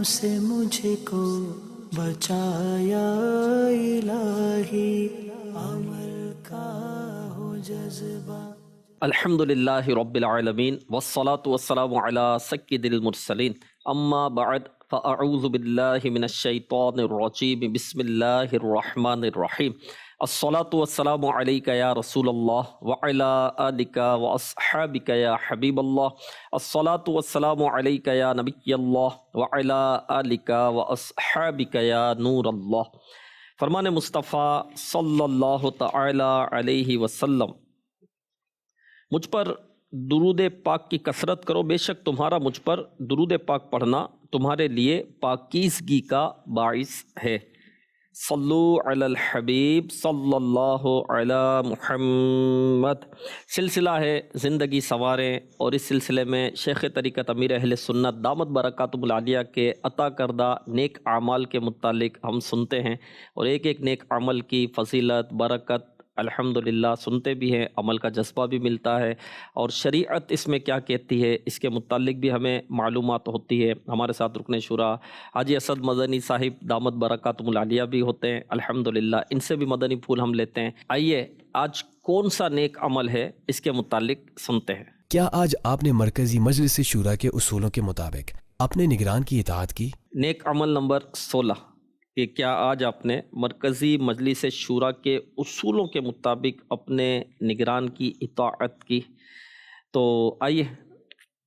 سے مجھ کو بچایا الہی، عمل کا ہو جذبہ۔ الحمد للہ رب العالمین والصلاة والسلام علی سید المرسلین، اما بعد فاعوذ باللہ من الشیطان الرجیم، بسم اللہ الرحمن الرحیم۔ الصلاة والسلام علیک یا رسول اللہ وعلی آلک واصحابک یا حبیب اللہ۔ الصلاة والسلام علیک یا نبی اللہ وعلی آلک واصحابک یا نور اللہ۔ فرمان مصطفیٰ صلی اللہ تعالی علیہ وسلم، مجھ پر درود پاک کی کثرت کرو، بے شک تمہارا مجھ پر درود پاک پڑھنا تمہارے لیے پاکیزگی کا باعث ہے۔ صلو علی الحبیب صلی اللہ علی محمد۔ سلسلہ ہے زندگی سنواریں، اور اس سلسلے میں شیخ طریقت امیر اہل سنت دامت برکاتہم العالیہ کے عطا کردہ نیک اعمال کے متعلق ہم سنتے ہیں، اور ایک ایک نیک عمل کی فضیلت، برکت الحمدللہ سنتے بھی ہیں، عمل کا جذبہ بھی ملتا ہے، اور شریعت اس میں کیا کہتی ہے اس کے متعلق بھی ہمیں معلومات ہوتی ہے۔ ہمارے ساتھ رکن شورا حاجی اسد مدنی صاحب دامت برکاتہم العالیہ بھی ہوتے ہیں الحمدللہ، ان سے بھی مدنی پھول ہم لیتے ہیں۔ آئیے آج کون سا نیک عمل ہے اس کے متعلق سنتے ہیں۔ کیا آج آپ نے مرکزی مجلس شورا کے اصولوں کے مطابق اپنے نگران کی اطاعت کی؟ نیک عمل نمبر 16 کہ کیا آج آپ نے مرکزی مجلس شورا کے اصولوں کے مطابق اپنے نگران کی اطاعت کی؟ تو آئیے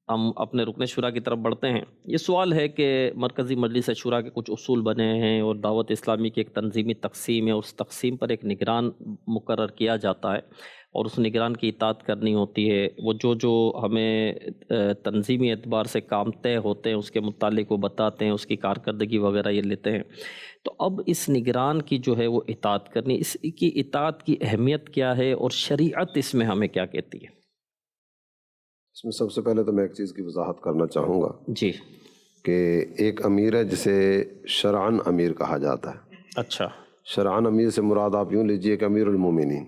ہم اپنے رکن شورا کی طرف بڑھتے ہیں۔ یہ سوال ہے کہ مرکزی مجلس شورا کے کچھ اصول بنے ہیں، اور دعوت اسلامی کی ایک تنظیمی تقسیم ہے، اس تقسیم پر ایک نگران مقرر کیا جاتا ہے، اور اس نگران کی اطاعت کرنی ہوتی ہے۔ وہ جو ہمیں تنظیمی اعتبار سے کام طے ہوتے ہیں اس کے متعلق وہ بتاتے ہیں، اس کی کارکردگی وغیرہ یہ لیتے ہیں۔ تو اب اس نگران کی جو ہے وہ اطاعت کرنی، اس کی اطاعت کی اہمیت کیا ہے، اور شریعت اس میں ہمیں کیا کہتی ہے؟ اس میں سب سے پہلے تو میں ایک چیز کی وضاحت کرنا چاہوں گا جی۔ کہ ایک امیر ہے جسے شرعاً امیر کہا جاتا ہے۔ اچھا۔ شرعاً امیر سے مراد آپ یوں لیجئے کہ امیر المومنین،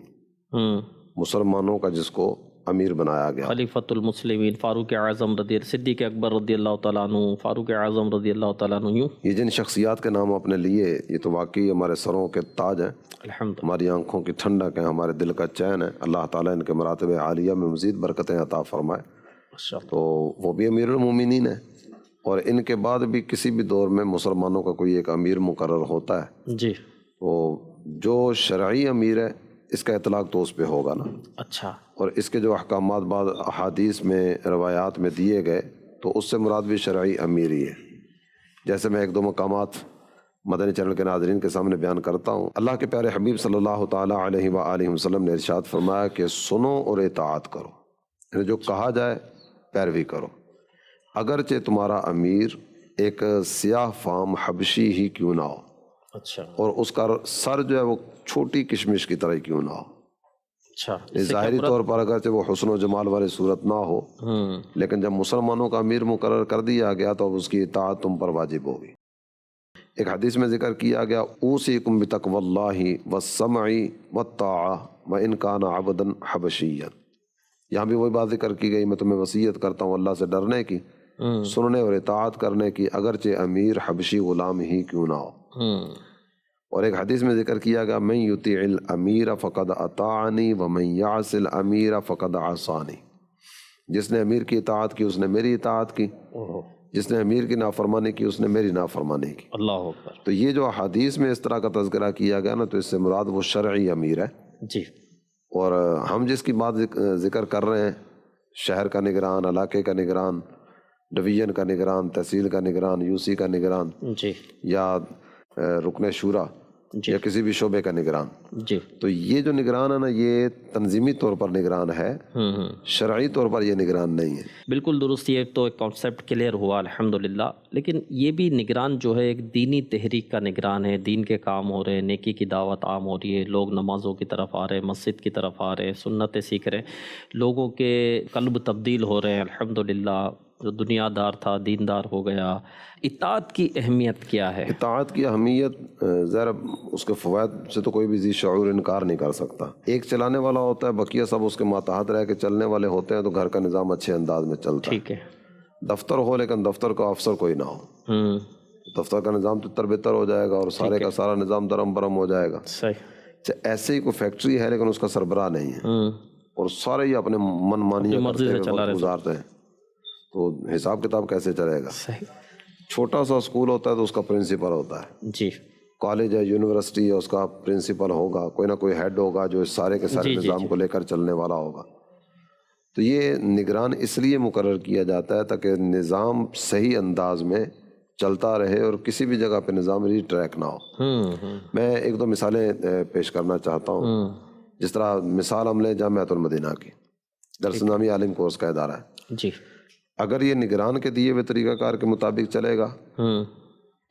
مسلمانوں کا جس کو امیر بنایا گیا، خلیفۃ المسلمین، فاروق اعظم رضی اللہ، صدیق اکبر رضی اللہ تعالیٰ عنہ، فاروق اعظم رضی اللہ تعالیٰ عنہ، یوں یہ جن شخصیات کے نام آپ نے لیے یہ تو واقعی ہمارے سروں کے تاج ہیں، الحمد۔ ہماری آنکھوں کی ٹھنڈک ہے، ہمارے دل کا چین ہے۔ اللہ تعالیٰ ان کے مراتب عالیہ میں مزید برکتیں عطا فرمائے۔ تو وہ بھی امیر المومنین ہے، اور ان کے بعد بھی کسی بھی دور میں مسلمانوں کا کوئی ایک امیر مقرر ہوتا ہے، جی۔ تو جو شرعی امیر ہے اس کا اطلاق تو اس پہ ہوگا نا۔ اچھا۔ اور اس کے جو احکامات بعض احادیث میں، روایات میں دیے گئے تو اس سے مراد بھی شرعی امیر ہی ہے۔ جیسے میں ایک دو مقامات مدنی چینل کے ناظرین کے سامنے بیان کرتا ہوں۔ اللہ کے پیارے حبیب صلی اللہ تعالیٰ علیہ وآلہ وسلم نے ارشاد فرمایا کہ سنو اور اطاعت کرو، یعنی جو کہا جائے پیروی کرو، اگرچہ تمہارا امیر ایک سیاہ فام حبشی ہی کیوں نہ ہو، اچھا، اور اس کا سر جو ہے وہ چھوٹی کشمش کی طرح ہی کیوں نہ ہو۔ اچھا، ظاہری طور پر اگرچہ وہ حسن و جمال والی صورت نہ ہو، لیکن جب مسلمانوں کا امیر مقرر کر دیا گیا تو اب اس کی اطاعت تم پر واجب ہوگی۔ ایک حدیث میں ذکر کیا گیا، اوصیکم بتقوی اللہ والسمع والطاعہ وان کان عبدا حبشیا۔ یہاں بھی وہی بات ذکر کی گئی، میں تمہیں وصیت کرتا ہوں اللہ سے ڈرنے کی، سننے اور اطاعت کرنے کی، اگرچہ امیر حبشی غلام ہی کیوں نہ ہو۔ اور ایک حدیث میں ذکر کیا گیا، من یطیع الامیر فقد اطاعنی ومن یعص الامیر فقد عصانی۔ جس نے امیر کی اطاعت کی اس نے میری اطاعت کی، جس نے امیر کی نافرمانی کی اس نے میری نافرمانی کی۔ اللہ اکبر۔ تو یہ جو حدیث میں اس طرح کا تذکرہ کیا گیا نا، تو اس سے مراد وہ شرعی امیر ہے۔ جی۔ اور ہم جس کی بات ذکر کر رہے ہیں، شہر کا نگران، علاقے کا نگران، ڈویژن کا نگران، تحصیل کا نگران، یو سی کا نگران، جی، یا رکن شورا، جی، یا کسی بھی شعبے کا نگران، جی، تو یہ جو نگران ہے نا یہ تنظیمی طور پر نگران ہے، شرعی طور پر یہ نگران نہیں ہے۔ بالکل درست، یہ تو ایک کانسیپٹ کلیئر ہوا الحمدللہ۔ لیکن یہ بھی نگران جو ہے ایک دینی تحریک کا نگران ہے، دین کے کام ہو رہے ہیں، نیکی کی دعوت عام ہو رہی ہے، لوگ نمازوں کی طرف آ رہے ہیں، مسجد کی طرف آ رہے ہیں، سنتیں سیکھ رہے ہیں، لوگوں کے قلب تبدیل ہو رہے ہیں الحمدللہ، جو دنیا دار تھا دیندار ہو گیا۔ اطاعت کی اہمیت کیا ہے؟ اطاعت کی اہمیت ذرا اس کے فوائد سے تو کوئی بھی ذی شعور انکار نہیں کر سکتا۔ ایک چلانے والا ہوتا ہے، بقیہ سب اس کے ماتحت رہ کے چلنے والے ہوتے ہیں، تو گھر کا نظام اچھے انداز میں چلتا ہے۔ ٹھیک ہے۔ دفتر ہو لیکن دفتر کا افسر کوئی نہ ہو، دفتر کا نظام تر بہتر ہو جائے گا اور سارے کا سارا نظام درم برم ہو جائے گا. صحیح. اچھا ایسے ہی کوئی فیکٹری ہے لیکن اس کا سربراہ نہیں ہے اور سارے ہی اپنے من مانی گزارتے ہیں, تو حساب کتاب کیسے چلے گا؟ صحیح. چھوٹا سا اسکول ہوتا ہے تو اس کا پرنسپل ہوتا ہے, جی. کالج ہے, یونیورسٹی ہے, اس کا پرنسپل ہوگا, کوئی نہ کوئی ہیڈ ہوگا جو اس سارے کے سارے نظام کو لے کر چلنے والا ہوگا. تو یہ نگران اس لیے مقرر کیا جاتا ہے تاکہ نظام صحیح انداز میں چلتا رہے اور کسی بھی جگہ پہ نظام ری ٹریک نہ ہو. میں ایک دو مثالیں پیش کرنا چاہتا ہوں. جس طرح مثال ہم لیں جامعۃ المدینہ کی, درس نامی عالم کورس کا ادارہ ہے. جی. اگر یہ نگران کے دیے ہوئے طریقہ کار کے مطابق چلے گا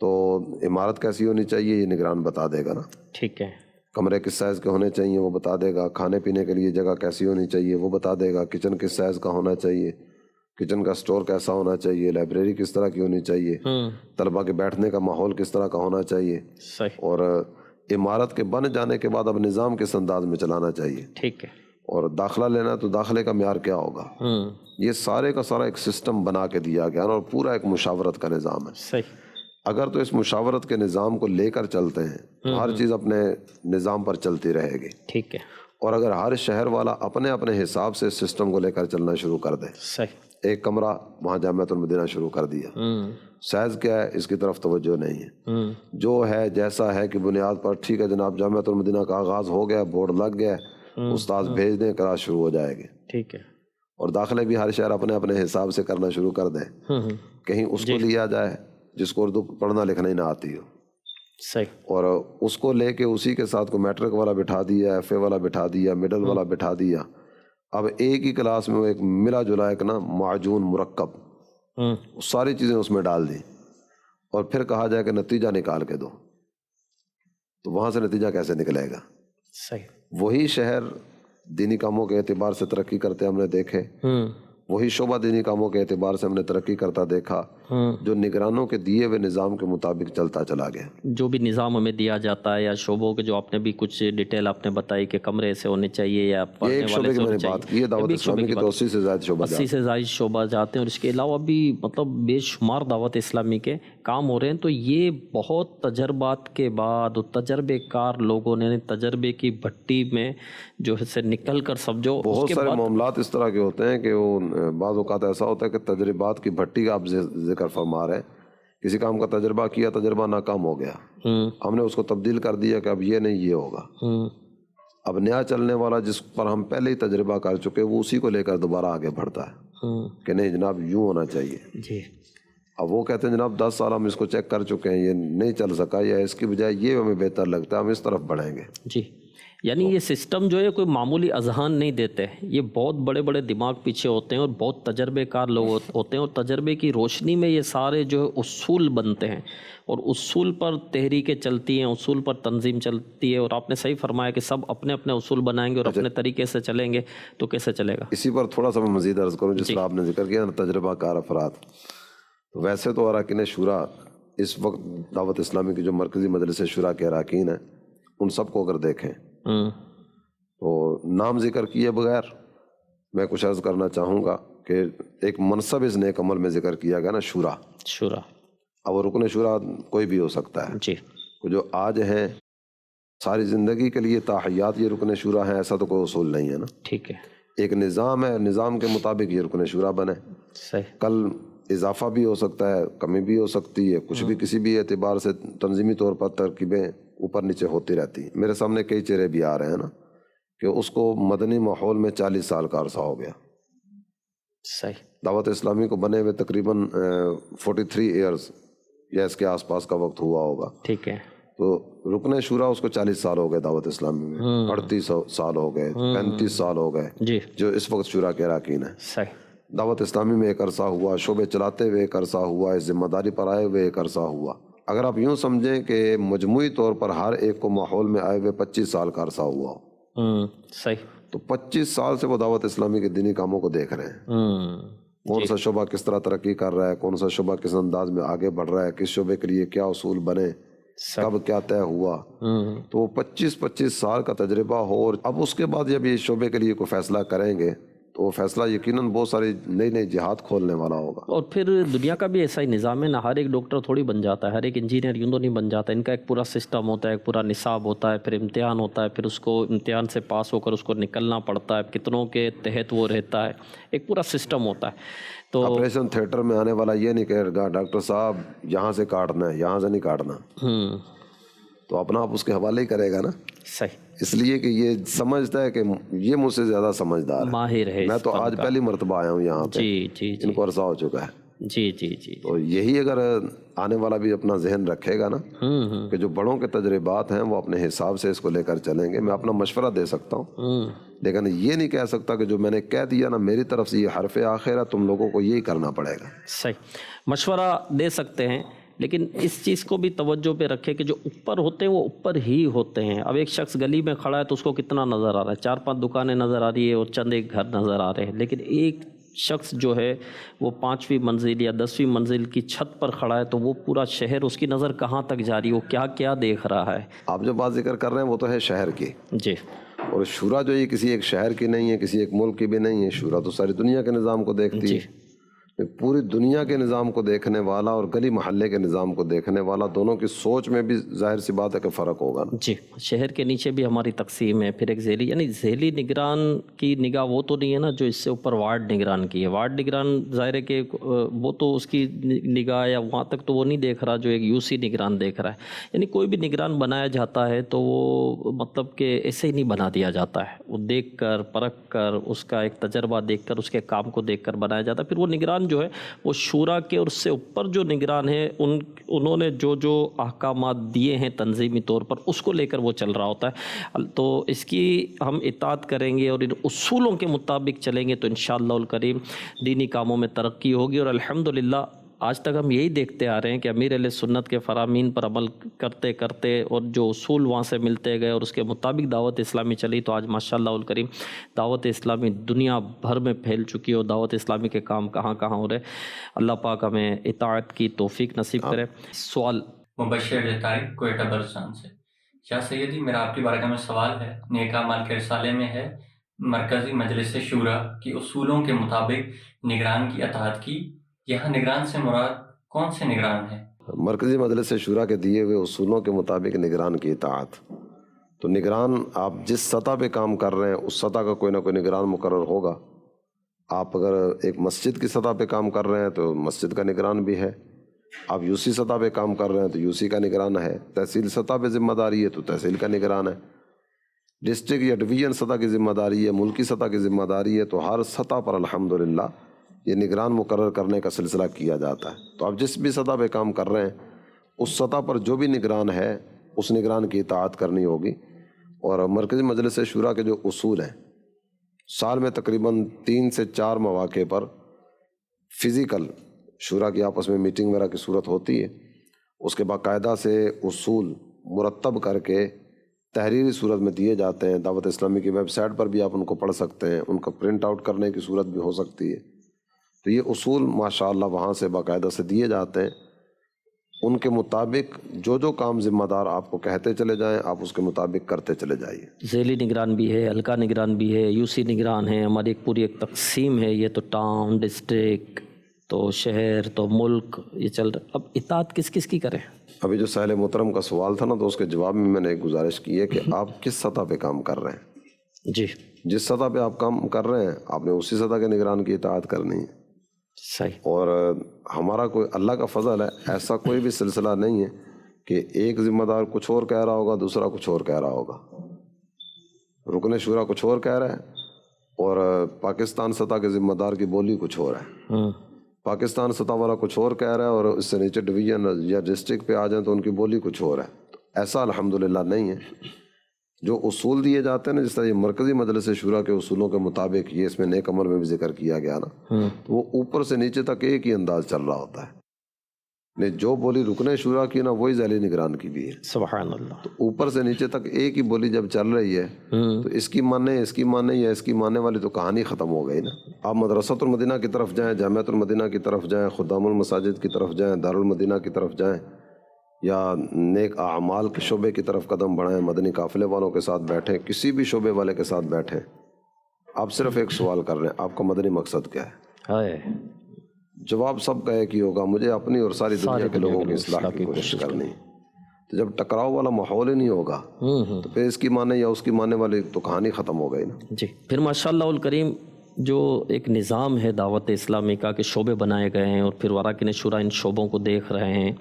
تو عمارت کیسی ہونی چاہیے یہ نگران بتا دے گا نا. ٹھیک ہے. کمرے کس سائز کے ہونے چاہیے وہ بتا دے گا, کھانے پینے کے لیے جگہ کیسی ہونی چاہیے وہ بتا دے گا, کچن کس سائز کا ہونا چاہیے, کچن کا سٹور کیسا ہونا چاہیے, لائبریری کس طرح کی ہونی چاہیے, طلباء کے بیٹھنے کا ماحول کس طرح کا ہونا چاہیے, اور عمارت کے بن جانے کے بعد اب نظام کس انداز میں چلانا چاہیے. ٹھیک ہے. اور داخلہ لینا تو داخلے کا معیار کیا ہوگا. یہ سارے کا سارا ایک سسٹم بنا کے دیا گیا اور پورا ایک مشاورت کا نظام ہے. صحیح. اگر تو اس مشاورت کے نظام کو لے کر چلتے ہیں تو ہر چیز اپنے نظام پر چلتی رہے گی. ٹھیک ہے. اور اگر ہر شہر والا اپنے اپنے حساب سے سسٹم کو لے کر چلنا شروع کر دے, صحیح. ایک کمرہ وہاں جامعۃ المدینہ شروع کر دیا, سائز کیا ہے اس کی طرف توجہ نہیں ہے, جو ہے جیسا ہے کہ بنیاد پر ٹھیک ہے جناب جامعۃ المدینہ کا آغاز ہو گیا, بورڈ لگ گیا, استاد بھیج دیں, کلاس شروع ہو جائے گی. ٹھیک ہے. اور داخلے بھی ہر شہر اپنے اپنے حساب سے کرنا شروع کر دیں. کہیں اس کو لیا جائے جس کو اردو پڑھنا لکھنا ہی نہ آتی ہو, صحیح, اور اس کو لے کے اسی کے ساتھ کو میٹرک والا بٹھا دیا, ایف اے والا بٹھا دیا, مڈل والا بٹھا دیا. اب ایک ہی کلاس میں وہ ایک ملا جلا ایک نا معجون مرکب ساری چیزیں اس میں ڈال دی اور پھر کہا جائے کہ نتیجہ نکال کے دو, تو وہاں سے نتیجہ کیسے نکلے گا؟ صحیح. وہی شہر دینی کاموں کے اعتبار سے ترقی کرتے ہم نے دیکھے, وہی شعبہ دینی کاموں کے اعتبار سے ہم نے ترقی کرتا دیکھا جو نگرانوں کے دیے ہوئے نظام کے مطابق چلتا چلا گیا. جو بھی نظام ہمیں دیا جاتا ہے یا شعبوں کے جو آپ نے بھی کچھ ڈیٹیل آپ نے بتائی کہ کمرے ایسے ہونے چاہیے یا پڑھنے ایک شعبے والے کی میں نے بات کی ہے, دعوت اسلامی کی تو 80 سے زائد شعبہ 80 سے زائد شعبہ جاتے ہیں, اور اس کے علاوہ بھی مطلب بے شمار دعوت اسلامی کے کام ہو رہے ہیں. تو یہ بہت تجربات کے بعد تجربے کار لوگوں نے تجربے کی بھٹی میں جو ہے سے نکل کر سمجھو بہت سارے معاملات اس طرح کے ہوتے ہیں کہ وہ بعض اوقات ایسا ہوتا ہے کہ تجربات کی بھٹی کا آپ ذکر فرما رہے ہیں. کسی کام کا تجربہ کیا, تجربہ ناکام ہو گیا, ہم نے اس کو تبدیل کر دیا کہ اب یہ نہیں یہ ہوگا. اب نیا چلنے والا جس پر ہم پہلے ہی تجربہ کر چکے وہ اسی کو لے کر دوبارہ آگے بڑھتا ہے کہ نہیں جناب یوں ہونا چاہیے. جی. اب وہ کہتے ہیں جناب 10 سال ہم اس کو چیک کر چکے ہیں, یہ نہیں چل سکا, یا اس کی بجائے یہ ہمیں بہتر لگتا ہے, ہم اس طرف بڑھیں گے. جی. یعنی یہ سسٹم جو ہے کوئی معمولی اذہان نہیں دیتے, یہ بہت بڑے بڑے دماغ پیچھے ہوتے ہیں اور بہت تجربے کار لوگ ہوتے ہیں, اور تجربے کی روشنی میں یہ سارے جو اصول بنتے ہیں اور اصول پر تحریکیں چلتی ہیں, اصول پر تنظیم چلتی ہے. اور آپ نے صحیح فرمایا کہ سب اپنے اپنے اصول بنائیں گے اور اپنے طریقے سے چلیں گے تو کیسے چلے گا. اسی پر تھوڑا سا میں مزید عرض کروں, جس طرح آپ نے ذکر کیا نا تجربہ کار افراد, ویسے تو اراکین شورا اس وقت دعوت اسلامی کی جو مرکزی مجلس شورا کے اراکین ہیں ان سب کو اگر دیکھیں تو نام ذکر کیے بغیر میں کچھ عرض کرنا چاہوں گا کہ ایک منصب اس نیک عمل میں ذکر کیا گیا نا شورا. اب رکن شورا کوئی بھی ہو سکتا ہے. جی. جو آج ہیں ساری زندگی کے لیے تاحیات یہ رکن شورا ہیں ایسا تو کوئی اصول نہیں ہے نا. ٹھیک ہے. ایک نظام ہے, نظام کے مطابق یہ رکن شورا بنے. صحیح. کل اضافہ بھی ہو سکتا ہے, کمی بھی ہو سکتی ہے, کچھ بھی کسی بھی اعتبار سے تنظیمی طور پر ترکیبیں اوپر نیچے ہوتی رہتی ہیں. میرے سامنے کئی چہرے بھی آ رہے ہیں نا کہ اس کو مدنی ماحول میں 40 سال کا عرصہ ہو گیا. صحیح. دعوت اسلامی کو بنے ہوئے تقریباً 43 ایئرز یا اس کے آس پاس کا وقت ہوا ہوگا. ٹھیک ہے. تو رکن شورا اس کو 40 سال ہو گئے دعوت اسلامی میں, 38 سال ہو گئے, 35 سال ہو گئے جی. جو اس وقت شورا کے اراکین ہیں. صحیح. دعوت اسلامی میں ایک عرصہ ہوا, شعبے چلاتے ہوئے ایک عرصہ ہوا, اس ذمہ داری پر آئے ہوئے ایک عرصہ ہوا. اگر آپ یوں سمجھیں کہ مجموعی طور پر ہر ایک کو ماحول میں آئے ہوئے 25 سال کا عرصہ ہوا ہو, صحیح, تو 25 سال سے وہ دعوت اسلامی کے دینی کاموں کو دیکھ رہے ہیں. کون سا شعبہ کس طرح ترقی کر رہا ہے, کون سا شعبہ کس انداز میں آگے بڑھ رہا ہے, کس شعبے کے لیے کیا اصول بنے, کب کیا طے ہوا. تو وہ 25 سال کا تجربہ ہو, اور اب اس کے بعد جب یہ شعبے کے لیے کوئی فیصلہ کریں گے تو وہ فیصلہ یقیناً بہت ساری نئی نئی جہات کھولنے والا ہوگا. اور پھر دنیا کا بھی ایسا ہی نظام ہے نا، ہر ایک ڈاکٹر تھوڑی بن جاتا ہے، ہر ایک انجینئر یوں تو نہیں بن جاتا. ان کا ایک پورا سسٹم ہوتا ہے، ایک پورا نصاب ہوتا ہے، پھر امتحان ہوتا ہے، پھر اس کو امتحان سے پاس ہو کر اس کو نکلنا پڑتا ہے، کتنوں کے تحت وہ رہتا ہے، ایک پورا سسٹم ہوتا ہے. تو آپریشن تھیٹر میں آنے والا یہ نہیں کہے گا ڈاکٹر صاحب یہاں سے کاٹنا ہے، یہاں سے نہیں کاٹنا، تو اپنا آپ اس کے حوالے ہی کرے گا نا. صحیح، اس لیے کہ یہ سمجھتا ہے کہ یہ مجھ سے زیادہ سمجھدار ہے، ماہر ہے. میں تو آج پہلی مرتبہ آیا ہوں یہاں پہ، جی جی جی ان کو عرصہ ہو چکا ہے. جی جی جی. تو یہی اگر آنے والا بھی اپنا ذہن رکھے گا نا کہ جو بڑوں کے تجربات ہیں وہ اپنے حساب سے اس کو لے کر چلیں گے. میں اپنا مشورہ دے سکتا ہوں لیکن یہ نہیں کہہ سکتا کہ جو میں نے کہہ دیا نا میری طرف سے یہ حرف آخر ہے، تم لوگوں کو یہی کرنا پڑے گا. صحیح، مشورہ دے سکتے ہیں لیکن اس چیز کو بھی توجہ پہ رکھے کہ جو اوپر ہوتے ہیں وہ اوپر ہی ہوتے ہیں. اب ایک شخص گلی میں کھڑا ہے تو اس کو کتنا نظر آ رہا ہے، 4-5 دکانیں نظر آ رہی ہے اور چند ایک گھر نظر آ رہے ہیں، لیکن ایک شخص جو ہے وہ 5ویں منزل یا 10ویں منزل کی چھت پر کھڑا ہے تو وہ پورا شہر اس کی نظر کہاں تک جا رہی ہے، وہ کیا کیا دیکھ رہا ہے. آپ جو بات ذکر کر رہے ہیں وہ تو ہے شہر کی، جی. اور شورا جو یہ کسی ایک شہر کی نہیں ہے، کسی ایک ملک کی بھی نہیں ہے. شورا تو ساری دنیا کے نظام کو دیکھتی ہے، پوری دنیا کے نظام کو دیکھنے والا اور گلی محلے کے نظام کو دیکھنے والا، دونوں کی سوچ میں بھی ظاہر سی بات ہے کہ فرق ہوگا. جی، شہر کے نیچے بھی ہماری تقسیم ہے. پھر ایک ذیلی، یعنی ذیلی نگران کی نگاہ وہ تو نہیں ہے نا جو اس سے اوپر وارڈ نگران کی ہے. وارڈ نگران ظاہر ہے کہ وہ تو اس کی نگاہ یا وہاں تک تو وہ نہیں دیکھ رہا جو ایک UC نگران دیکھ رہا ہے. یعنی کوئی بھی نگران بنایا جاتا ہے تو وہ مطلب کہ ایسے ہی نہیں بنا دیا جاتا ہے، وہ دیکھ کر پرکھ کر اس کا ایک تجربہ دیکھ کر اس کے کام کو دیکھ کر بنایا جاتا ہے. پھر وہ نگران جو ہے وہ شورا کے اور اس سے اوپر جو نگران ہیں انہوں نے جو احکامات دیے ہیں تنظیمی طور پر اس کو لے کر وہ چل رہا ہوتا ہے. تو اس کی ہم اطاعت کریں گے اور ان اصولوں کے مطابق چلیں گے تو انشاءاللہ الکریم دینی کاموں میں ترقی ہوگی. اور الحمدللہ آج تک ہم یہی دیکھتے آ رہے ہیں کہ امیر اہل سنت کے فرامین پر عمل کرتے کرتے اور جو اصول وہاں سے ملتے گئے اور اس کے مطابق دعوت اسلامی چلی تو آج ماشاءاللہ الکریم دعوت اسلامی دنیا بھر میں پھیل چکی ہے اور دعوت اسلامی کے کام کہاں کہاں ہو رہے. اللہ پاک ہمیں اطاعت کی توفیق نصیب کرے. سوال مبشر طارق کوئٹہ بلوچستان سے. شاہ سیدی میرا آپ کی بارگاہ میں سوال ہے، نیک اعمال کے رسالے میں ہے مرکزی مجلس شورا کی اصولوں کے مطابق نگران کی اطاعت کی. یہاں نگران سے مراد کون سے نگران ہیں؟ مرکزی مجلس شورا کے دیے ہوئے اصولوں کے مطابق نگران کی اطاعت. تو نگران آپ جس سطح پہ کام کر رہے ہیں اس سطح کا کوئی نہ کوئی نگران مقرر ہوگا. آپ اگر ایک مسجد کی سطح پہ کام کر رہے ہیں تو مسجد کا نگران بھی ہے. آپ UC سطح پہ کام کر رہے ہیں تو UC کا نگران ہے. تحصیل سطح پہ ذمہ داری ہے تو تحصیل کا نگران ہے. ڈسٹرکٹ یا ڈویژن سطح کی ذمہ داری ہے، ملکی سطح کی ذمہ داری ہے. تو ہر سطح پر الحمدللہ یہ نگران مقرر کرنے کا سلسلہ کیا جاتا ہے. تو آپ جس بھی سطح پہ کام کر رہے ہیں اس سطح پر جو بھی نگران ہے اس نگران کی اطاعت کرنی ہوگی. اور مرکزی مجلس شورا کے جو اصول ہیں، سال میں تقریباً 3 سے 4 مواقع پر فزیکل شورا کی آپس میں میٹنگ وغیرہ کی صورت ہوتی ہے. اس کے باقاعدہ سے اصول مرتب کر کے تحریری صورت میں دیے جاتے ہیں. دعوت اسلامی کی ویب سائٹ پر بھی آپ ان کو پڑھ سکتے ہیں، ان کا پرنٹ آؤٹ کرنے کی صورت بھی ہو سکتی ہے. تو یہ اصول ماشاءاللہ وہاں سے باقاعدہ سے دیے جاتے ہیں. ان کے مطابق جو کام ذمہ دار آپ کو کہتے چلے جائیں آپ اس کے مطابق کرتے چلے جائیے. ذیلی نگران بھی ہے، حلقہ نگران بھی ہے، UC نگران ہے. ہماری ایک پوری ایک تقسیم ہے. یہ تو ٹاؤن، ڈسٹرکٹ، تو شہر، تو ملک، یہ چل رہا. اب اطاعت کس کس کی کریں؟ ابھی جو سائل محترم کا سوال تھا نا تو اس کے جواب میں نے ایک گزارش کی ہے کہ آپ کس سطح پہ کام کر رہے ہیں. جی، جس سطح پہ آپ کام کر رہے ہیں آپ نے اسی سطح کے نگران کی اطاعت کرنی ہے. صحیح. اور ہمارا کوئی اللہ کا فضل ہے، ایسا کوئی بھی سلسلہ نہیں ہے کہ ایک ذمہ دار کچھ اور کہہ رہا ہوگا دوسرا کچھ اور کہہ رہا ہوگا. رکن شورا کچھ اور کہہ رہا ہے اور پاکستان سطح کے ذمہ دار کی بولی کچھ اور ہے. پاکستان سطح والا کچھ اور کہہ رہا ہے اور اس سے نیچے ڈویژن یا ڈسٹرکٹ پہ آ جائیں تو ان کی بولی کچھ اور ہے. تو ایسا الحمدللہ نہیں ہے. جو اصول دیے جاتے ہیں نا، جس طرح یہ مرکزی مجلس شورا کے اصولوں کے مطابق یہ اس میں نیک عمل میں بھی ذکر کیا گیا نا، تو وہ اوپر سے نیچے تک ایک ہی انداز چل رہا ہوتا ہے. جو بولی رکن شورا کی نا وہی ذیلی نگران کی بھی ہے. سبحان اللہ. تو اوپر سے نیچے تک ایک ہی بولی جب چل رہی ہے تو اس کی ماننے یا اس کی ماننے والی تو کہانی ختم ہو گئی نا. آپ مدرسۃ المدینہ کی طرف جائیں، جامعۃ المدینہ کی طرف جائیں، خدام المساجد کی طرف جائیں، دارالمدینہ کی طرف جائیں، یا نیک اعمال کے شعبے کی طرف قدم بڑھائیں، مدنی قافلے والوں کے ساتھ بیٹھیں، کسی بھی شعبے والے کے ساتھ بیٹھیں، آپ صرف ایک سوال کر رہے ہیں، آپ کا مدنی مقصد کیا ہے؟ ہے جواب سب کا ایک ہی ہوگا، مجھے اپنی اور ساری دنیا کے لوگوں کی اصلاح کی کوشش کرنی ہے۔ تو جب ٹکراؤ والا ماحول ہی نہیں ہوگا تو پھر اس کی ماننے یا اس کی ماننے والی تو کہانی ختم ہو گئی نا۔ جی، پھر ماشاءاللہ الکریم جو ایک نظام ہے دعوت اسلامی کا کہ شعبے بنائے گئے ہیں اور پھر وراکین شورا ان شعبوں کو دیکھ رہے ہیں،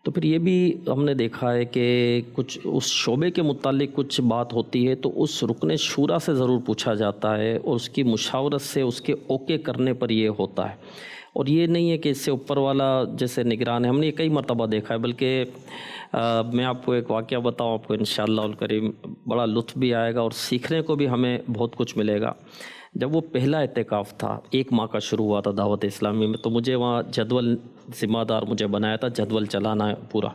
تو پھر یہ بھی ہم نے دیکھا ہے کہ کچھ اس شعبے کے متعلق کچھ بات ہوتی ہے تو اس رکن شورا سے ضرور پوچھا جاتا ہے اور اس کی مشاورت سے اس کے اوکے کرنے پر یہ ہوتا ہے، اور یہ نہیں ہے کہ اس سے اوپر والا جیسے نگران ہے۔ ہم نے یہ کئی مرتبہ دیکھا ہے، بلکہ میں آپ کو ایک واقعہ بتاؤں، آپ کو انشاءاللہ الکریم بڑا لطف بھی آئے گا اور سیکھنے کو بھی ہمیں بہت کچھ ملے گا۔ جب وہ پہلا اعتکاف تھا، 1 ماہ کا شروع ہوا تھا دعوت اسلامی میں، تو مجھے وہاں جدول ذمہ دار مجھے بنایا تھا، جدول چلانا ہے پورا۔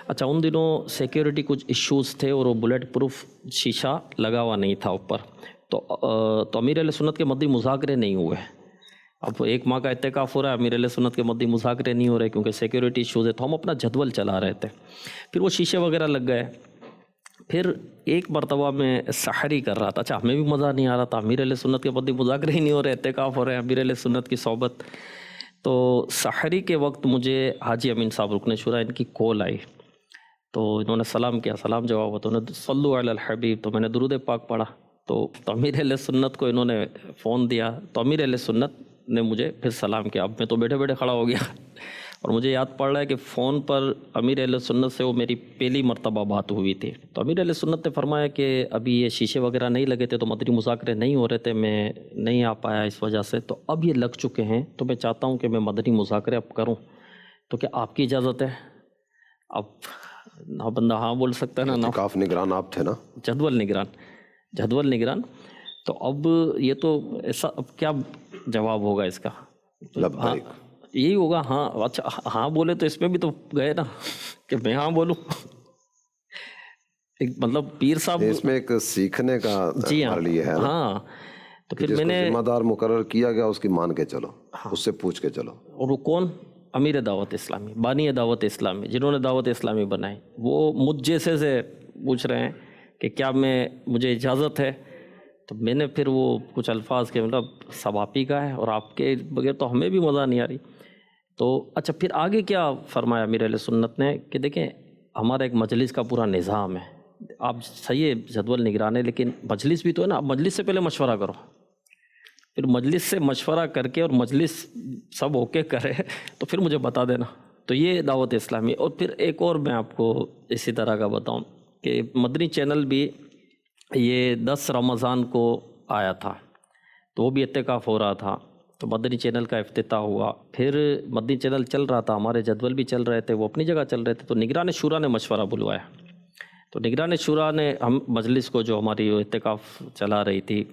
اچھا، ان دنوں سیکیورٹی کچھ ایشوز تھے اور وہ بلیٹ پروف شیشہ لگا ہوا نہیں تھا اوپر، تو امیر اہل سنت کے مدی مذاکرے نہیں ہوئے۔ اب 1 ماہ کا اعتکاف ہو رہا ہے، امیر اہل سنت کے مدی مذاکرے نہیں ہو رہے کیونکہ سیکیورٹی ایشوز ہے، تو ہم اپنا جدول چلا رہے تھے۔ پھر وہ شیشے وغیرہ لگ گئے۔ پھر ایک مرتبہ میں سحری کر رہا تھا، اچھا ہمیں بھی مزہ نہیں آ رہا تھا، امیر اہل سنت کے مدی مذاکرے ہی نہیں ہو رہے، اعتکاف ہو رہے ہیں، امیر اہل سنت کی صحبت۔ تو سحری کے وقت مجھے حاجی امین صاحب رکن شورا ان کی کال آئی، تو انہوں نے سلام کیا، سلام جواب ہوتا، انہوں نے صلو علی الحبیب، تو میں نے درود پاک پڑھا۔ تو امیر اہل سنت کو انہوں نے فون دیا، تو امیر اہل سنت نے مجھے پھر سلام کیا۔ اب میں تو بیٹھے بیٹھے کھڑا ہو گیا اور مجھے یاد پڑ رہا ہے کہ فون پر امیر اہل سنت سے وہ میری پہلی مرتبہ بات ہوئی تھی۔ تو امیر اہل سنت نے فرمایا کہ ابھی یہ شیشے وغیرہ نہیں لگے تھے تو مدنی مذاکرے نہیں ہو رہے تھے، میں نہیں آ پایا اس وجہ سے، تو اب یہ لگ چکے ہیں تو میں چاہتا ہوں کہ میں مدنی مذاکرے اب کروں، تو کیا آپ کی اجازت ہے؟ اب نہ بندہ ہاں بول سکتا ہے نا، اعتکاف نگران آپ تھے نا؟ جدول نگران۔ تو اب یہ تو ایسا، اب کیا جواب ہوگا اس کا؟ لبیک یہی ہوگا ہاں۔ اچھا ہاں بولے تو اس میں بھی تو گئے نا کہ میں ہاں بولوں، مطلب پیر صاحب اس میں ایک سیکھنے کا جی ہمارے لیے ہے نا، ہاں۔ تو پھر جس میں کو نے ذمہ دار مقرر کیا گیا اس کی مان کے چلو، اس سے پوچھ کے چلو۔ اور وہ کون؟ امیر دعوت اسلامی، بانی دعوت اسلامی، جنہوں نے دعوت اسلامی بنائی، وہ مجھ جیسے سے پوچھ رہے ہیں کہ کیا مجھے اجازت ہے؟ تو میں نے پھر وہ کچھ الفاظ کے مطلب سب آپ ہی کا ہے اور آپ کے بغیر تو ہمیں بھی مزہ نہیں آ رہی۔ تو اچھا پھر آگے کیا فرمایا امیر اہل سنت نے کہ دیکھیں ہمارا ایک مجلس کا پورا نظام ہے، آپ صحیح ہے جدول نگران ہے لیکن مجلس بھی تو ہے نا، آپ مجلس سے پہلے مشورہ کرو، پھر مجلس سے مشورہ کر کے اور مجلس سب اوکے کرے تو پھر مجھے بتا دینا۔ تو یہ دعوت اسلامی۔ اور پھر ایک اور میں آپ کو اسی طرح کا بتاؤں کہ مدنی چینل بھی یہ 10 رمضان کو آیا تھا، تو وہ بھی اعتکاف ہو رہا تھا، تو مدنی چینل کا افتتاح ہوا۔ پھر مدنی چینل چل رہا تھا، ہمارے جدول بھی چل رہے تھے، وہ اپنی جگہ چل رہے تھے، تو نگران شورا نے مشورہ بلوایا۔ تو نگران شورا نے ہم مجلس کو، جو ہماری اعتکاف چلا رہی تھی،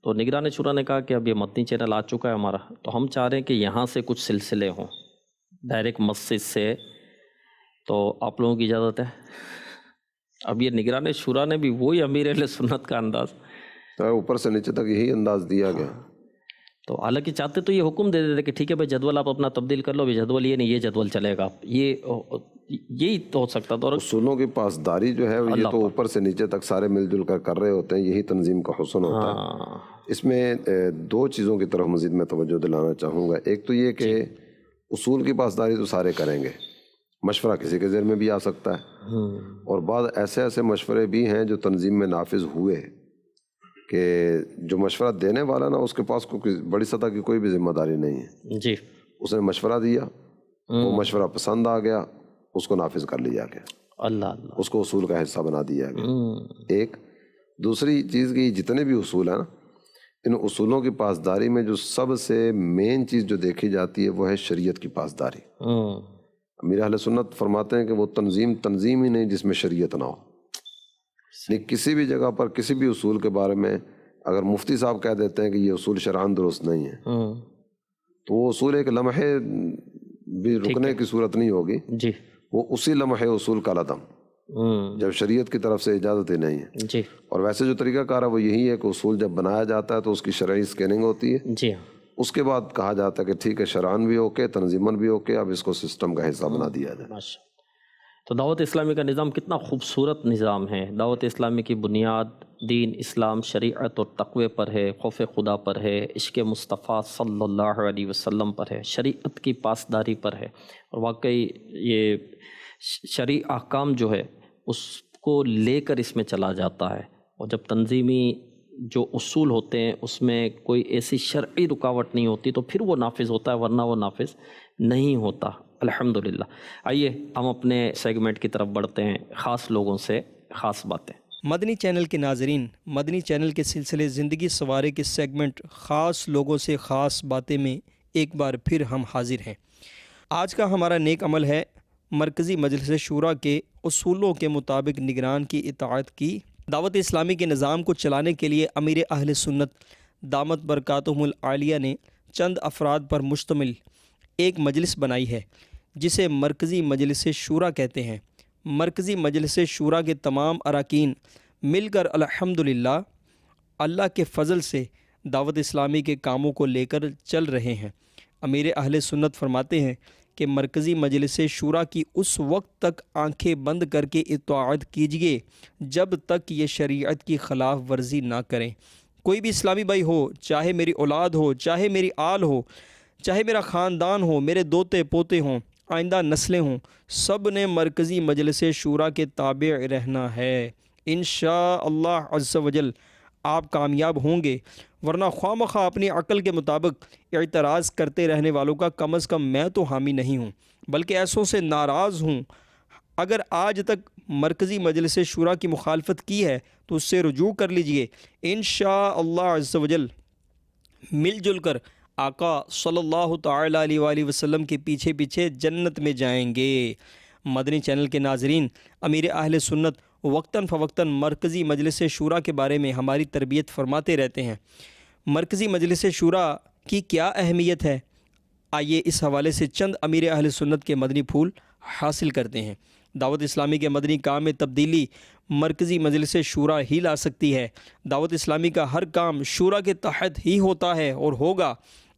تو نگران شورا نے کہا کہ اب یہ مدنی چینل آ چکا ہے ہمارا، تو ہم چاہ رہے ہیں کہ یہاں سے کچھ سلسلے ہوں ڈائریکٹ مسجد سے، تو آپ لوگوں کی اجازت ہے؟ اب یہ نگران شورا نے بھی وہی امیر اہل سنت کا انداز، اوپر سے نیچے تک یہی انداز دیا گیا۔ تو حالانکہ چاہتے تو یہ حکم دے دیتے کہ ٹھیک ہے بھائی جدول آپ اپنا تبدیل کر لو، یہ جدول یہ نہیں، یہ جدول چلے گا، یہی تو ہو سکتا تھا۔ اور اصولوں کی پاسداری جو ہے یہ تو اوپر سے نیچے تک سارے مل جل کر رہے ہوتے ہیں، یہی تنظیم کا حسن ہوتا ہے۔ اس میں 2 چیزوں کی طرف مزید میں توجہ دلانا چاہوں گا۔ ایک تو یہ کہ اصول کی پاسداری تو سارے کریں گے، مشورہ کسی کے ذہن میں بھی آ سکتا ہے، اور بعض ایسے مشورے بھی ہیں جو تنظیم میں نافذ ہوئے کہ جو مشورہ دینے والا نا اس کے پاس کوئی بڑی سطح کی کوئی بھی ذمہ داری نہیں ہے، جی اس نے مشورہ دیا، وہ مشورہ پسند آ گیا، اس کو نافذ کر لیا گیا، اللہ اس کو اصول کا حصہ بنا دیا گیا۔ ایک دوسری چیز کی جتنے بھی اصول ہیں نا، ان اصولوں کی پاسداری میں جو سب سے مین چیز جو دیکھی جاتی ہے وہ ہے شریعت کی پاسداری۔ امیر اہل سنت فرماتے ہیں کہ وہ تنظیم ہی نہیں جس میں شریعت نہ ہو۔ کسی بھی جگہ پر کسی بھی اصول کے بارے میں اگر مفتی صاحب کہہ دیتے ہیں کہ یہ اصول شرعاً درست نہیں ہے، تو وہ اصول ایک لمحے بھی رکنے کی صورت نہیں ہوگی، جی، وہ اسی لمحے اصول کا لدم، جب شریعت کی طرف سے اجازت ہی نہیں ہے۔ جی، اور ویسے جو طریقہ کار ہے وہ یہی ہے کہ اصول جب بنایا جاتا ہے تو اس کی شرعی اسکیننگ ہوتی ہے، جی، اس کے بعد کہا جاتا ہے کہ ٹھیک ہے شرعاً بھی اوکے، تنظیماً بھی اوکے، اب اس کو سسٹم کا حصہ بنا دیا جائے۔ تو دعوت اسلامی کا نظام کتنا خوبصورت نظام ہے. دعوت اسلامی کی بنیاد دین اسلام شریعت اور تقوی پر ہے، خوف خدا پر ہے، عشق مصطفیٰ صلی اللہ علیہ وسلم پر ہے، شریعت کی پاسداری پر ہے. اور واقعی یہ شرعی احکام جو ہے اس کو لے کر اس میں چلا جاتا ہے. اور جب تنظیمی جو اصول ہوتے ہیں اس میں کوئی ایسی شرعی رکاوٹ نہیں ہوتی تو پھر وہ نافذ ہوتا ہے، ورنہ وہ نافذ نہیں ہوتا. الحمدللہ. آئیے ہم اپنے سیگمنٹ کی طرف بڑھتے ہیں، خاص لوگوں سے خاص باتیں. مدنی چینل کے ناظرین، مدنی چینل کے سلسلے زندگی سنوارے کے سیگمنٹ خاص لوگوں سے خاص باتیں میں ایک بار پھر ہم حاضر ہیں. آج کا ہمارا نیک عمل ہے مرکزی مجلس شورا کے اصولوں کے مطابق نگران کی اطاعت کی. دعوت اسلامی کے نظام کو چلانے کے لیے امیر اہل سنت دامت برکاتہم العالیہ نے چند افراد پر مشتمل ایک مجلس بنائی ہے جسے مرکزی مجلس شورا کہتے ہیں. مرکزی مجلس شورا کے تمام اراکین مل کر الحمدللہ اللہ کے فضل سے دعوت اسلامی کے کاموں کو لے کر چل رہے ہیں. امیر اہل سنت فرماتے ہیں کہ مرکزی مجلس شورا کی اس وقت تک آنکھیں بند کر کے اطاعت کیجیے جب تک یہ شریعت کی خلاف ورزی نہ کریں. کوئی بھی اسلامی بھائی ہو، چاہے میری اولاد ہو، چاہے میری آل ہو، چاہے میرا خاندان ہو، میرے دوتے پوتے ہوں، آئندہ نسلیں ہوں، سب نے مرکزی مجلس شورا کے تابع رہنا ہے. انشاءاللہ عز و جل آپ کامیاب ہوں گے، ورنہ خواہ مخواہ اپنی عقل کے مطابق اعتراض کرتے رہنے والوں کا کم از کم میں تو حامی نہیں ہوں، بلکہ ایسوں سے ناراض ہوں. اگر آج تک مرکزی مجلس شورا کی مخالفت کی ہے تو اس سے رجوع کر لیجئے. انشاءاللہ عز و جل مل جل کر آقا صلی اللہ تعالی علیہ وآلہ وسلم کے پیچھے پیچھے جنت میں جائیں گے. مدنی چینل کے ناظرین، امیر اہل سنت وقتاً فوقتاً مرکزی مجلس شورا کے بارے میں ہماری تربیت فرماتے رہتے ہیں. مرکزی مجلس شورا کی کیا اہمیت ہے، آئیے اس حوالے سے چند امیر اہل سنت کے مدنی پھول حاصل کرتے ہیں. دعوت اسلامی کے مدنی کام میں تبدیلی مرکزی مجلس شورا ہی لا سکتی ہے. دعوت اسلامی کا ہر کام شورا کے تحت ہی ہوتا ہے اور ہوگا.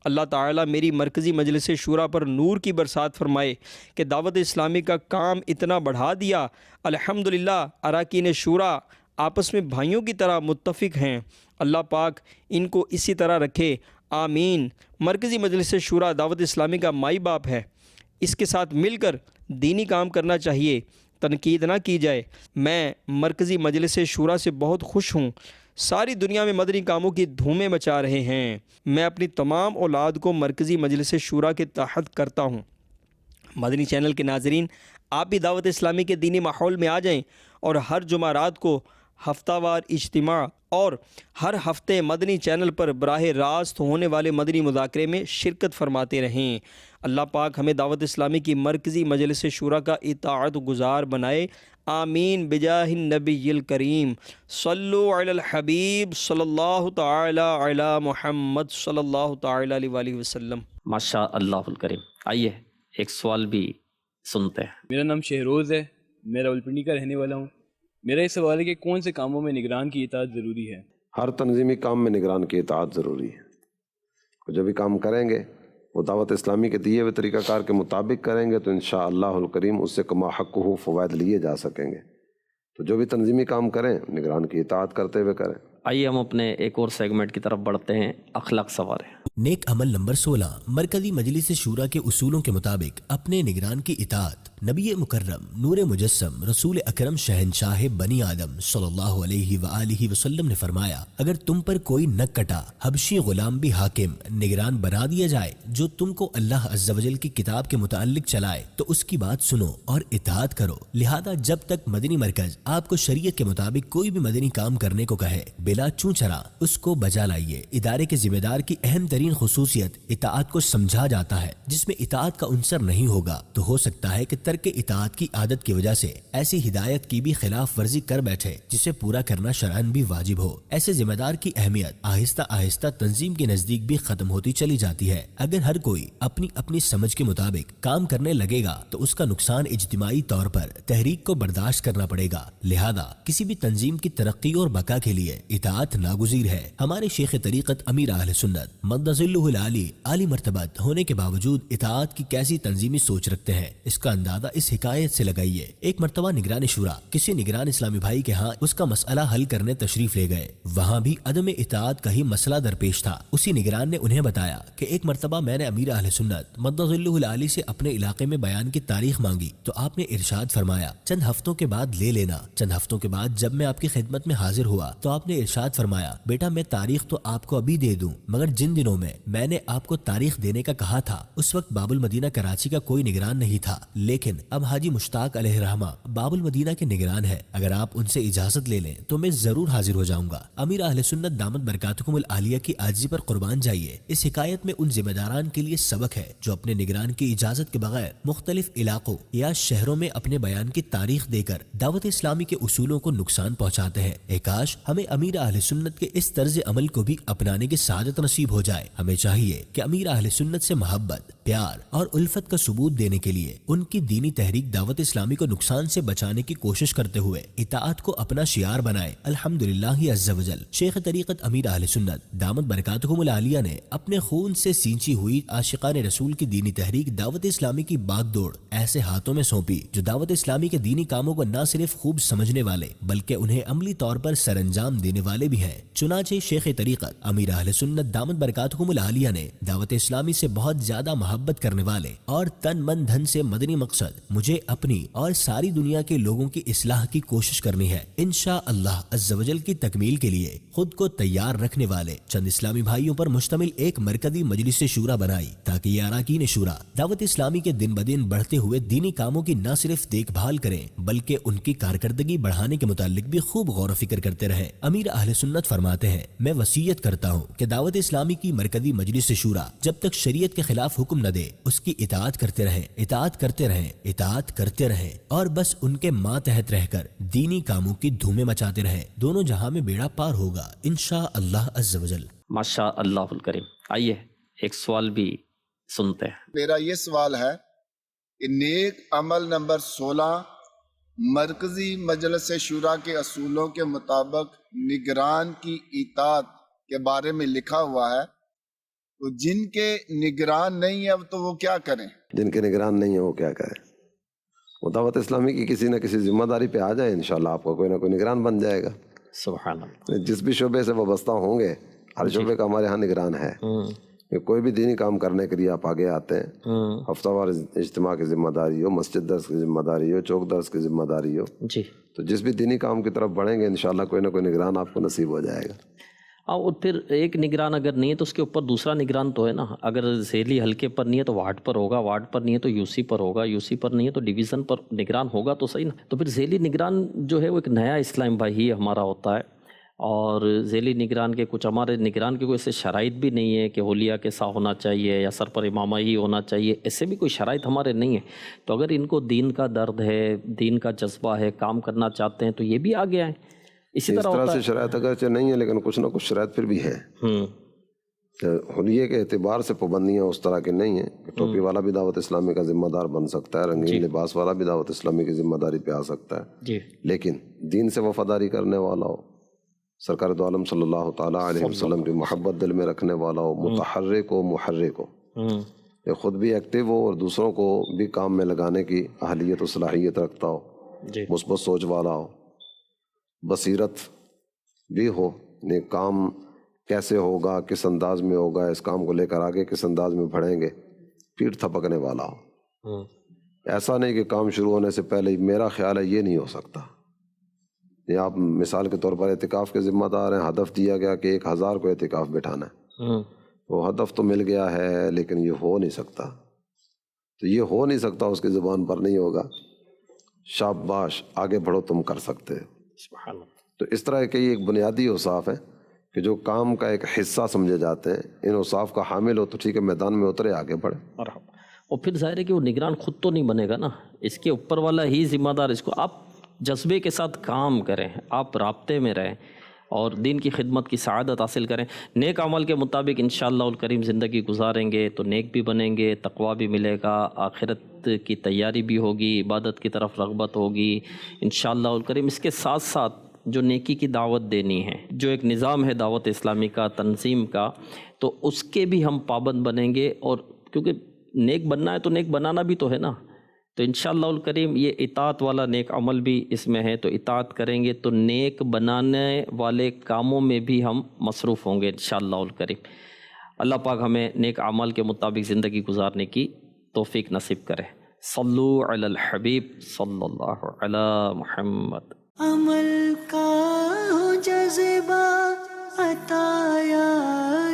اللہ تعالیٰ میری مرکزی مجلس شورا پر نور کی برسات فرمائے کہ دعوت اسلامی کا کام اتنا بڑھا دیا. الحمدللہ اراکین شورا آپس میں بھائیوں کی طرح متفق ہیں. اللہ پاک ان کو اسی طرح رکھے، آمین. مرکزی مجلس شورا دعوت اسلامی کا مائی باپ ہے. اس کے ساتھ مل کر دینی کام کرنا چاہیے، تنقید نہ کی جائے. میں مرکزی مجلس شورا سے بہت خوش ہوں. ساری دنیا میں مدنی کاموں کی دھومیں مچا رہے ہیں. میں اپنی تمام اولاد کو مرکزی مجلس شورا کے تحت کرتا ہوں. مدنی چینل کے ناظرین، آپ بھی دعوت اسلامی کے دینی ماحول میں آ جائیں اور ہر جمعرات کو ہفتہ وار اجتماع اور ہر ہفتے مدنی چینل پر براہ راست ہونے والے مدنی مذاکرے میں شرکت فرماتے رہیں. اللہ پاک ہمیں دعوت اسلامی کی مرکزی مجلس شورا کا اطاعت گزار بنائے. آمین بجاہ النبی الکریم. صلو علی الحبیب صلی اللہ تعالی علی محمد صلی اللہ تعالی علیہ وآلہ وسلم. ماشاء اللہ الکریم. آئیے ایک سوال بھی سنتے ہیں. میرا نام شہروز ہے، میں راولپنڈی کا رہنے والا ہوں. میرا یہ سوال ہے کہ کون سے کاموں میں نگران کی اطاعت ضروری ہے؟ ہر تنظیمی کام میں نگران کی اطاعت ضروری ہے. جو بھی کام کریں گے وہ دعوت اسلامی کے دیے ہوئے طریقہ کار کے مطابق کریں گے تو انشاءاللہ الکریم اس سے کما حق ہو فوائد لیے جا سکیں گے. تو جو بھی تنظیمی کام کریں نگران کی اطاعت کرتے ہوئے کریں. آئیے ہم اپنے ایک اور سیگمنٹ کی طرف بڑھتے ہیں، اخلاق سوارے. نیک عمل نمبر 16، مرکزی مجلس شورا کے اصولوں کے مطابق اپنے نگران کی اطاعت. نبی مکرم نور مجسم رسول اکرم شہنشاہ بنی آدم صلی اللہ علیہ وآلہ وسلم نے فرمایا، اگر تم پر کوئی نک کٹا حبشی غلام بھی حاکم نگران بنا دیا جائے جو تم کو اللہ عز و جل کی کتاب کے متعلق چلائے تو اس کی بات سنو اور اطاعت کرو. لہذا جب تک مدنی مرکز آپ کو شریعت کے مطابق کوئی بھی مدنی کام کرنے کو کہے بلا چوں چرا اس کو بجا لائیے. ادارے کے ذمہ دار کی اہم ترین خصوصیت اطاعت کو سمجھا جاتا ہے. جس میں اطاعت کا عنصر نہیں ہوگا تو ہو سکتا ہے کہ ترک اطاعت کی عادت کی وجہ سے ایسی ہدایت کی بھی خلاف ورزی کر بیٹھے جسے پورا کرنا شرعاً بھی واجب ہو. ایسے ذمہ دار کی اہمیت آہستہ آہستہ تنظیم کے نزدیک بھی ختم ہوتی چلی جاتی ہے. اگر ہر کوئی اپنی اپنی سمجھ کے مطابق کام کرنے لگے گا تو اس کا نقصان اجتماعی طور پر تحریک کو برداشت کرنا پڑے گا. لہذا کسی بھی تنظیم کی ترقی اور بقا کے لیے اطاعت ناگزیر ہے. ہمارے شیخ طریقت امیر اہل سنت مد ظلہ العالی عالی مرتبت ہونے کے باوجود اطاعت کی کیسی تنظیمی سوچ رکھتے ہیں اس کا اندازہ استفادہ اس حکایت سے لگائیے۔ ایک مرتبہ نگران شورا کسی نگران اسلامی بھائی کے ہاں اس کا مسئلہ حل کرنے تشریف لے گئے۔ وہاں بھی عدم اطاعت کا ہی مسئلہ درپیش تھا۔ اسی نگران نے انہیں بتایا کہ ایک مرتبہ میں نے امیر اہل سنت مد ظلہ العالی سے اپنے علاقے میں بیان کی تاریخ مانگی تو آپ نے ارشاد فرمایا چند ہفتوں کے بعد لے لینا۔ چند ہفتوں کے بعد جب میں آپ کی خدمت میں حاضر ہوا تو آپ نے ارشاد فرمایا بیٹا میں تاریخ تو آپ کو ابھی دے دوں، مگر جن دنوں میں نے آپ کو تاریخ دینے کا کہا تھا اس وقت باب المدینہ کراچی کا کوئی نگران نہیں تھا، لیکن اب حاجی مشتاق علیہ رحمہ باب المدینہ کے نگران ہے، اگر آپ ان سے اجازت لے لیں تو میں ضرور حاضر ہو جاؤں گا۔ امیر اہل سنت دامت برکاتکم العالیہ کی عاجزی پر قربان جائیے۔ اس حکایت میں ان ذمہ داران کے لیے سبق ہے جو اپنے نگران کی اجازت کے بغیر مختلف علاقوں یا شہروں میں اپنے بیان کی تاریخ دے کر دعوت اسلامی کے اصولوں کو نقصان پہنچاتے ہیں۔ کاش ہمیں امیر اہل سنت کے اس طرز عمل کو بھی اپنانے کی سعادت نصیب ہو جائے۔ ہمیں چاہیے کہ امیر اہل سنت سے محبت، پیار اور الفت کا ثبوت دینے کے لیے ان کی دینی تحریک دعوت اسلامی کو نقصان سے بچانے کی کوشش کرتے ہوئے اطاعت کو اپنا شعار بنائے۔ الحمدللہ عز وجل شیخ طریقت امیر اہل سنت دامت برکاتہم العالیہ نے اپنے خون سے سینچی ہوئی عاشقان رسول کی دینی تحریک دعوت اسلامی کی باغ دوڑ ایسے ہاتھوں میں سونپی جو دعوت اسلامی کے دینی کاموں کو نہ صرف خوب سمجھنے والے بلکہ انہیں عملی طور پر سر انجام دینے والے بھی ہیں۔ چنانچہ شیخ طریقت امیر اہل سنت دامت برکاتہم العالیہ نے دعوت اسلامی سے بہت زیادہ محبت کرنے والے اور تن من دھن سے مدنی مقصد مجھے اپنی اور ساری دنیا کے لوگوں کی اصلاح کی کوشش کرنی ہے، انشاءاللہ عز وجل کی تکمیل کے لیے خود کو تیار رکھنے والے چند اسلامی بھائیوں پر مشتمل ایک مرکزی مجلس شورا بنائی تاکہ یہ اراکین شورا دعوت اسلامی کے دن بدن بڑھتے ہوئے دینی کاموں کی نہ صرف دیکھ بھال کریں بلکہ ان کی کارکردگی بڑھانے کے متعلق بھی خوب غور و فکر کرتے رہیں۔ امیر اہل سنت فرماتے ہیں میں وصیت کرتا ہوں کہ دعوت اسلامی کی مرکزی مجلس شورا جب تک شریعت کے خلاف حکم نہ دے اس کی اطاعت کرتے رہیں، اطاعت کرتے رہیں، اطاعت کرتے رہیں اور بس ان کے ماتحت رہ کر دینی کاموں کی دھومیں مچاتے رہیں، دونوں جہاں میں بیڑا پار ہوگا انشاءاللہ عز وجل۔ ماشاء اللہ الکریم۔ آئیے ایک سوال بھی سنتے ہیں۔ میرا یہ سوال ہے کہ نیک عمل نمبر 16 مرکزی مجلس شورا کے اصولوں کے مطابق نگران کی اطاعت کے بارے میں لکھا ہوا ہے، تو جن کے نگران نہیں ہے تو وہ کیا کریں؟ جن کے نگران نہیں ہے وہ کیا کریں؟ وہ دعوت اسلامی کی کسی نہ کسی ذمہ داری پہ آ جائیں، انشاءاللہ آپ کو کوئی نہ کوئی نگران بن جائے گا۔ سبحان اللہ۔ جس بھی شعبے سے وابستہ ہوں گے ہر شعبے کا ہمارے ہاں نگران ہے۔ کوئی بھی دینی کام کرنے کے لیے آپ آگے آتے ہیں، ہفتہ وار اجتماع کی ذمہ داری ہو، مسجد درس کی ذمہ داری ہو، چوک درس کی ذمہ داری ہو، جی، تو جس بھی دینی کام کی طرف بڑھیں گے انشاءاللہ کوئی نہ کوئی نگران آپ کو نصیب ہو جائے گا۔ اور پھر ایک نگران اگر نہیں ہے تو اس کے اوپر دوسرا نگران تو ہے نا، اگر ذیلی حلقے پر نہیں ہے تو وارڈ پر ہوگا، وارڈ پر نہیں ہے تو یو سی پر ہوگا، یو سی پر نہیں ہے تو ڈویژن پر نگران ہوگا تو صحیح نا۔ تو پھر ذیلی نگران جو ہے وہ ایک نیا اسلام بھائی ہی ہمارا ہوتا ہے، اور ذیلی نگران کے کچھ ہمارے نگران کے کوئی ایسے شرائط بھی نہیں ہے کہ حلیہ کے سا ہونا چاہیے یا سر پر امامہ ہی ہونا چاہیے، ایسے بھی کوئی شرائط ہمارے نہیں ہیں۔ تو اگر ان کو دین کا درد ہے، دین کا جذبہ ہے، کام کرنا چاہتے ہیں تو یہ بھی آگے آئیں۔ اسی طرح ہوتا سے ہے شرائط اگرچہ نہیں ہے لیکن کچھ نہ کچھ شرائط پھر بھی ہیں۔ حلیے کے اعتبار سے پابندیاں اس طرح کے نہیں ہیں۔ ٹوپی والا بھی دعوت اسلامی کا ذمہ دار بن سکتا ہے، رنگین لباس والا بھی دعوت اسلامی کی ذمہ داری پہ آ سکتا ہے، جی، لیکن دین سے وفاداری کرنے والا ہو، سرکار دو عالم صلی اللہ تعالیٰ علیہ وسلم کی محبت دل میں رکھنے والا ہو، متحرک ہو، محرک ہو، یہ خود بھی ایکٹیو ہو اور دوسروں کو بھی کام میں لگانے کی اہلیت و صلاحیت رکھتا ہو، مثبت سوچ والا ہو، بصیرت بھی ہو، یعنی کام کیسے ہوگا، کس انداز میں ہوگا، اس کام کو لے کر آگے کس انداز میں بڑھیں گے، پیٹھ تھپکنے والا ہو۔ ایسا نہیں کہ کام شروع ہونے سے پہلے میرا خیال ہے یہ نہیں ہو سکتا۔ یہ آپ مثال کے طور پر اعتکاف کے ذمہ دار ہیں، ہدف دیا گیا کہ 1000 کو اعتکاف بٹھانا ہے، وہ ہدف تو مل گیا ہے لیکن یہ ہو نہیں سکتا، تو یہ ہو نہیں سکتا اس کی زبان پر نہیں ہوگا، شاباش آگے بڑھو تم کر سکتے ہو۔ تو اس طرح کے ایک بنیادی اوصاف ہیں کہ جو کام کا ایک حصہ سمجھے جاتے ہیں، ان اوصاف کا حامل ہو تو ٹھیک ہے، میدان میں اترے، آگے بڑھے۔ اور پھر ظاہر ہے کہ وہ نگران خود تو نہیں بنے گا نا، اس کے اوپر والا ہی ذمہ دار، اس کو آپ جذبے کے ساتھ کام کریں، آپ رابطے میں رہیں اور دین کی خدمت کی سعادت حاصل کریں، نیک عمل کے مطابق انشاءاللہ الکریم زندگی گزاریں گے تو نیک بھی بنیں گے، تقویٰ بھی ملے گا، آخرت کی تیاری بھی ہوگی، عبادت کی طرف رغبت ہوگی انشاءاللہ الکریم۔ اس کے ساتھ ساتھ جو نیکی کی دعوت دینی ہے، جو ایک نظام ہے دعوت اسلامی کا، تنظیم کا، تو اس کے بھی ہم پابند بنیں گے، اور کیونکہ نیک بننا ہے تو نیک بنانا بھی تو ہے نا، تو انشاءاللہ الکریم یہ اطاعت والا نیک عمل بھی اس میں ہے، تو اطاعت کریں گے تو نیک بنانے والے کاموں میں بھی ہم مصروف ہوں گے انشاءاللہ الکریم۔ اللہ پاک ہمیں نیک اعمال کے مطابق زندگی گزارنے کی توفیق نصیب کرے۔ صلو علی الحبیب صلی اللہ علی محمد۔ عمل کا ہو جذبہ عطا یا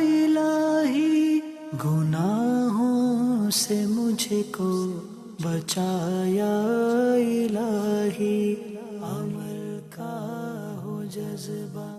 الہی، گناہوں سے مجھ کو بچایا الہی، عمل کا ہو جذبہ